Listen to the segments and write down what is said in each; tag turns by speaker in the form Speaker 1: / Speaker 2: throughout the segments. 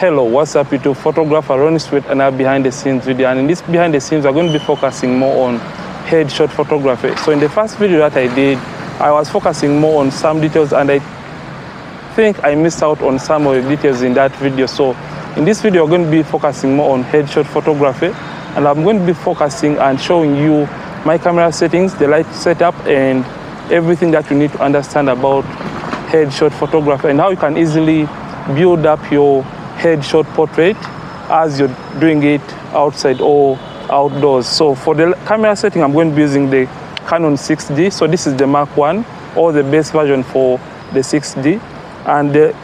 Speaker 1: Hello, what's up YouTube? Photographer Ronnie Sweet and our behind the scenes video. And in this behind the scenes, we're going to be focusing more on headshot photography. So in the first video that I did, I was focusing more on some details, and I think I missed out on some of the details in that video. So in this video, we're going to be focusing more on headshot photography, and I'm going to be focusing and showing you my camera settings, the light setup, and everything that you need to understand about headshot photography and how you can easily build up your headshot portrait as you're doing it outside or outdoors. So for the camera setting, I'm going to be using the Canon 6D. So this is the Mark 1 or the base version for the 6D. And the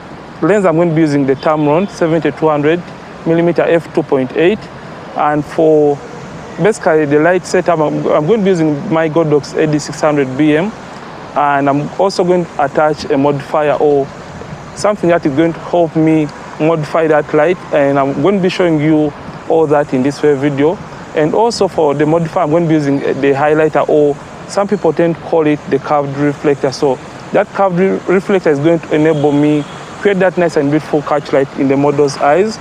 Speaker 1: lens I'm going to be using the Tamron 70-200mm f2.8. And for basically the light setup, I'm going to be using my Godox AD600BM. And I'm also going to attach a modifier or something that is going to help me modify that light, and I'm going to be showing you all that in this video. And also for the modifier, I'm going to be using the highlighter, or some people tend to call it the curved reflector. So that curved reflector is going to enable me create that nice and beautiful catch light in the model's eyes,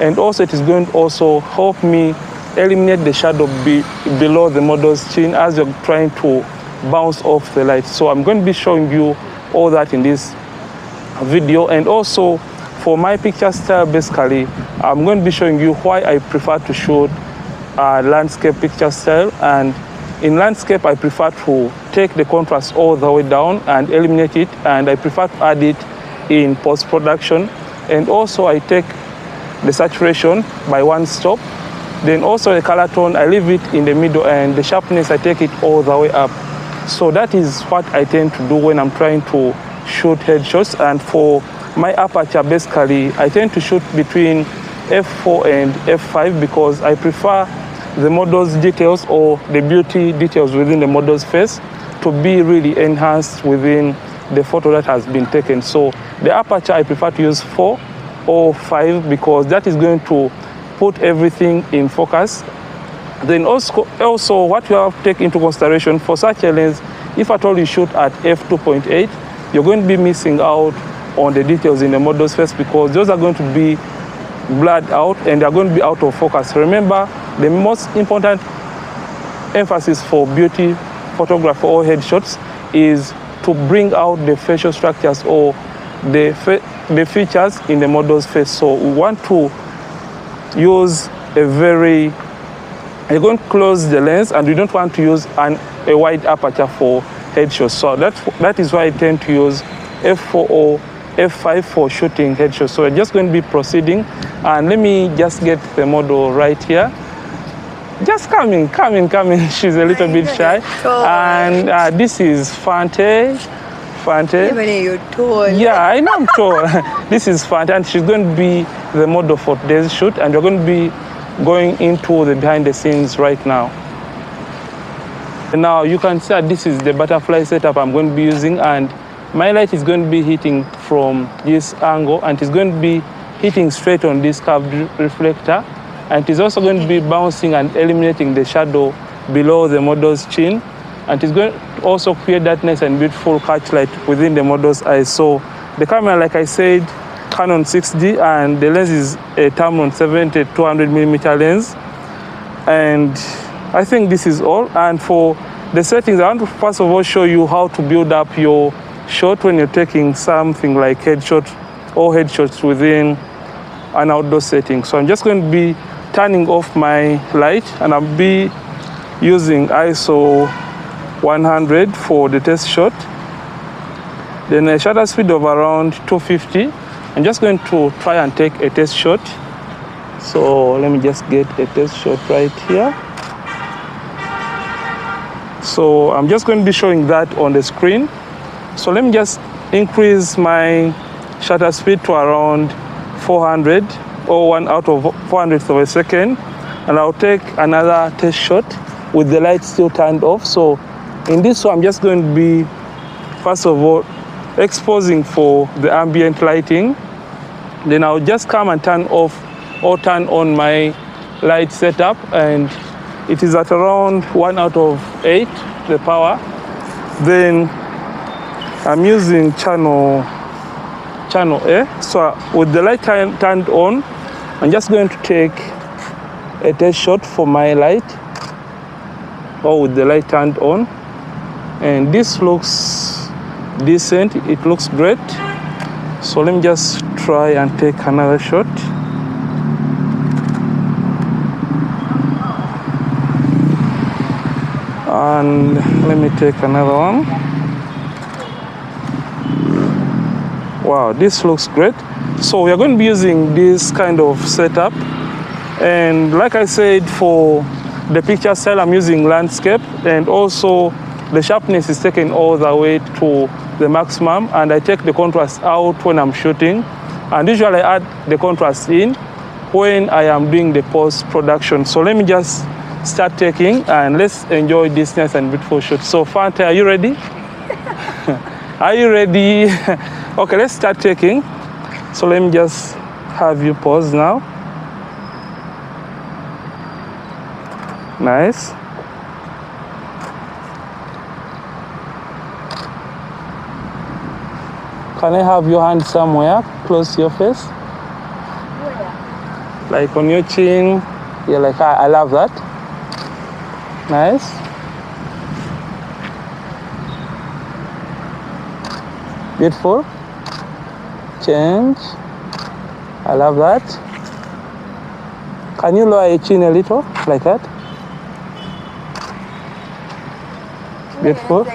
Speaker 1: and also it is going to also help me eliminate the shadow below the model's chin as you're trying to bounce off the light. So I'm going to be showing you all that in this video. And also for my picture style, basically I'm going to be showing you why I prefer to shoot landscape picture style. And in landscape, I prefer to take the contrast all the way down and eliminate it, and I prefer to add it in post-production. And also I take the saturation by one stop, then also the color tone I leave it in the middle, and the sharpness I take it all the way up. So that is what I tend to do when I'm trying to shoot headshots. And for my aperture, basically I tend to shoot between f4 and f5 because I prefer the model's details or the beauty details within the model's face to be really enhanced within the photo that has been taken. So the aperture I prefer to use 4 or 5 because that is going to put everything in focus. Then also what you have to take into consideration for such a lens, if at all you shoot at f2.8, you're going to be missing out on the details in the model's face because those are going to be blurred out and they're going to be out of focus. Remember, the most important emphasis for beauty photography or headshots is to bring out the facial structures or the features in the model's face. So we want to use you're going to close the lens, and we don't want to use a wide aperture for headshots. So that is why I tend to use f4 or f5 for shooting headshots. So I'm just going to be proceeding, and let me just get the model right here. Just coming. She's a little bit shy. And this is Fante.
Speaker 2: You're tall.
Speaker 1: Yeah, I know I'm tall. This is Fante, and she's going to be the model for today's shoot, and we're going to be going into the behind the scenes right now. Now you can see that this is the butterfly setup I'm going to be using, and my light is going to be hitting from this angle, and it's going to be hitting straight on this curved reflector, and it's also going to be bouncing and eliminating the shadow below the model's chin, and it's going to also create that nice and beautiful catch light within the model's eyes. So the camera, like I said, Canon 6D, and the lens is a Tamron 70-200mm lens. And I think this is all. And for the settings, I want to first of all show you how to build up your shot when you're taking something like headshot or headshots within an outdoor setting. So I'm just going to be turning off my light, and I'll be using ISO 100 for the test shot. Then a shutter speed of around 250. I'm just going to try and take a test shot. So let me just get a test shot right here. So I'm just going to be showing that on the screen. So let me just increase my shutter speed to around 400 or 1 out of 400th of a second. And I'll take another test shot with the light still turned off. So in this one, I'm just going to be, first of all, exposing for the ambient lighting. Then I'll just come and turn off or turn on my light setup, and it is at around 1 out of 8 the power. Then I'm using channel A. So with the light turned on, I'm just going to take a test shot for my light, or with the light turned on, and this looks decent, it looks great. So let me just try and take another shot. And let me take another one. Wow, this looks great. So we are going to be using this kind of setup, and like I said, for the picture style I'm using landscape, and also the sharpness is taken all the way to the maximum, and I take the contrast out when I'm shooting, and usually I add the contrast in when I am doing the post-production. So let me just start taking, and let's enjoy this nice and beautiful shot. So Fante, are you ready? Are you ready? Okay, let's start taking. So let me just have you pause now. Nice. Can I have your hand somewhere close to your face?
Speaker 2: Where?
Speaker 1: Like on your chin. Yeah, like I love that. Nice. Beautiful. Change. I love that. Can you lower your chin a little, like that? Beautiful.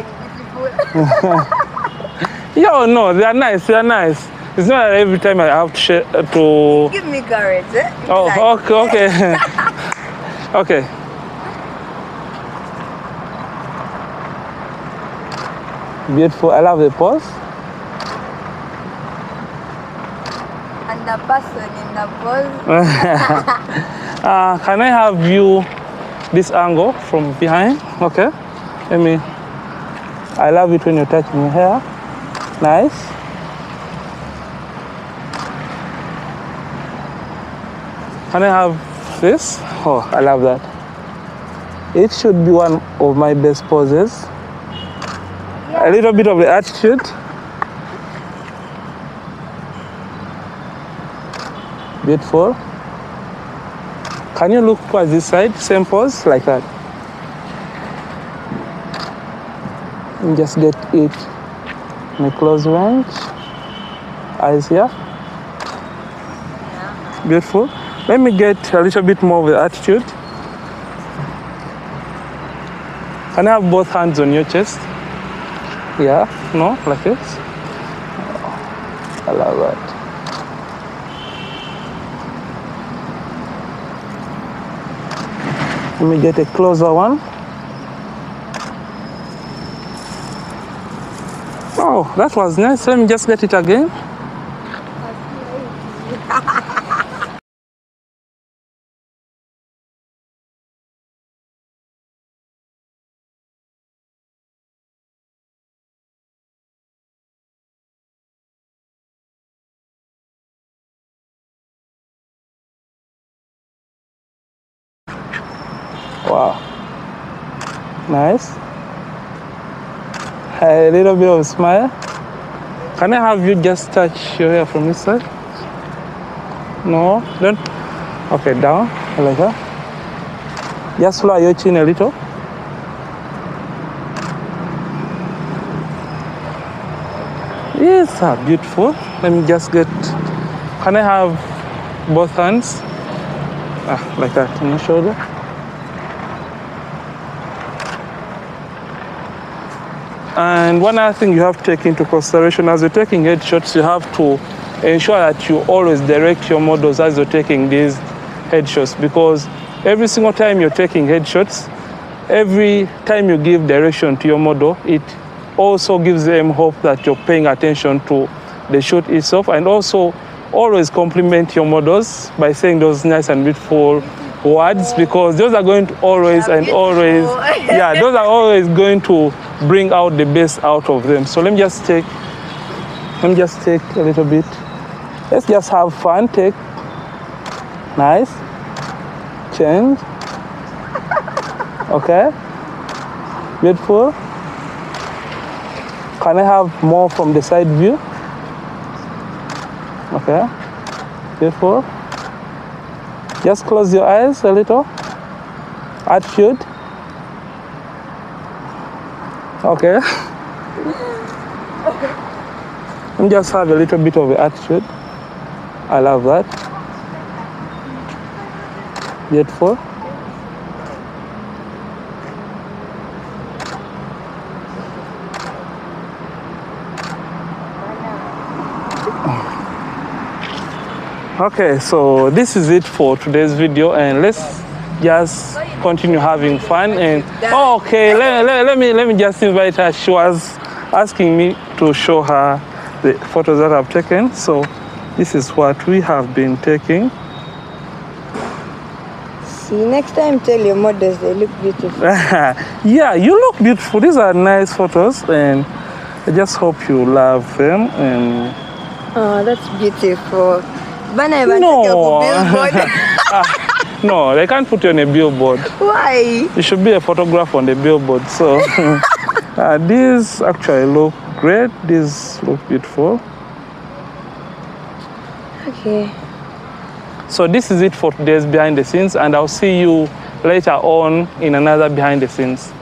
Speaker 1: Yeah, no, they are nice. They are nice. It's not that every time I have to share to.
Speaker 2: Give me courage, eh?
Speaker 1: Oh,
Speaker 2: Like,
Speaker 1: okay. Okay. Beautiful. I love the pose.
Speaker 2: and the person in the pose.
Speaker 1: Can I have you this angle from behind? Okay. Let me. I love it when you're touching your hair. Nice. Can I have this? Oh, I love that. It should be one of my best poses.
Speaker 2: Yeah.
Speaker 1: A little bit of the attitude. Beautiful. Can you look towards this side? Same pose, like that. And just get it in a close range. Eyes here. Beautiful. Let me get a little bit more of the attitude. Can I have both hands on your chest? Yeah, no, like this. I love that. Let me get a closer one. Oh, that was nice. Let me just get it again. Wow. Nice. A little bit of a smile. Can I have you just touch your hair from this side? No, don't. Okay, down, like that. Just lower your chin a little. Yes, beautiful. Let me just get. Can I have both hands? Like that on your shoulder. And one other thing you have to take into consideration as you're taking headshots, you have to ensure that you always direct your models as you're taking these headshots, because every single time you're taking headshots, every time you give direction to your model, it also gives them hope that you're paying attention to the shot itself, and also always compliment your models by saying those nice and beautiful words, because those are going to always and always, yeah, those are always going to bring out the best out of them. So let me just take a little bit. Let's just have fun. Take. Nice. Change. Okay. Beautiful. Can I have more from the side view? Okay. Beautiful. Just close your eyes a little. Attitude. Okay. And just have a little bit of attitude. I love that. Beautiful. Okay, so this is it for today's video, and let's just continue having fun. And okay, let me just invite her. She was asking me to show her the photos that I've taken. So this is what we have been taking.
Speaker 2: See, next time tell your models they look beautiful.
Speaker 1: Yeah, you look beautiful. These are nice photos, and I just hope you love them. And
Speaker 2: Oh, that's beautiful. But I want
Speaker 1: no.
Speaker 2: to take you for billboard.
Speaker 1: No, they can't put you on a billboard.
Speaker 2: Why?
Speaker 1: You should be a photographer on the billboard. So these actually look great. These look beautiful.
Speaker 2: Okay.
Speaker 1: So this is it for today's behind the scenes, and I'll see you later on in another behind the scenes.